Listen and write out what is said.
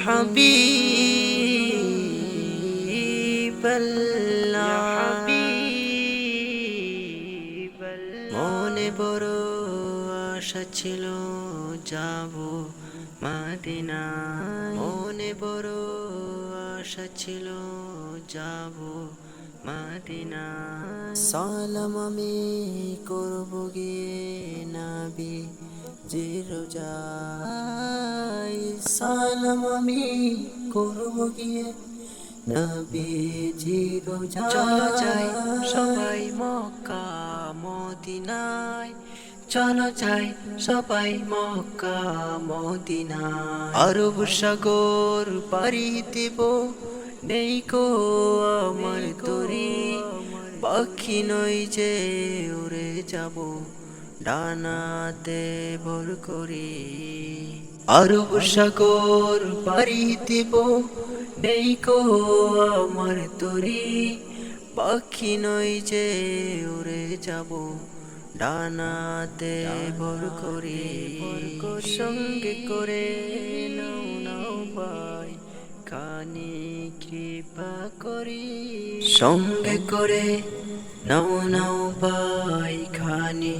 হাবিবাল্লাহ মনে বড় আশা ছিল যাব মদিনা মনে বড় আশা ছিল যাব মদিনা সালাম আমি করব গিয়ে নবী জি রোজায় সালাম আমি করব গিয়ে নবী জি রোজায় চলো যাই সবাই মক্কা মদিনায় চলো যাই সবাই মক্কা মদিনায় আরব সাগর পাড়ি দেব নেই কো আমার তরি পাখি নই যে উড়ে যাব ডানাতে ভর করি আরব সাগর পাড়ি দেব নেই কো আমার তরি পাখি নই যে উড়ে যাব ডানাতে ভর করি সঙ্গে করে নাও নাও ভাই খানি কৃপা করি সঙ্গে করে নাও নাও ভাই খানি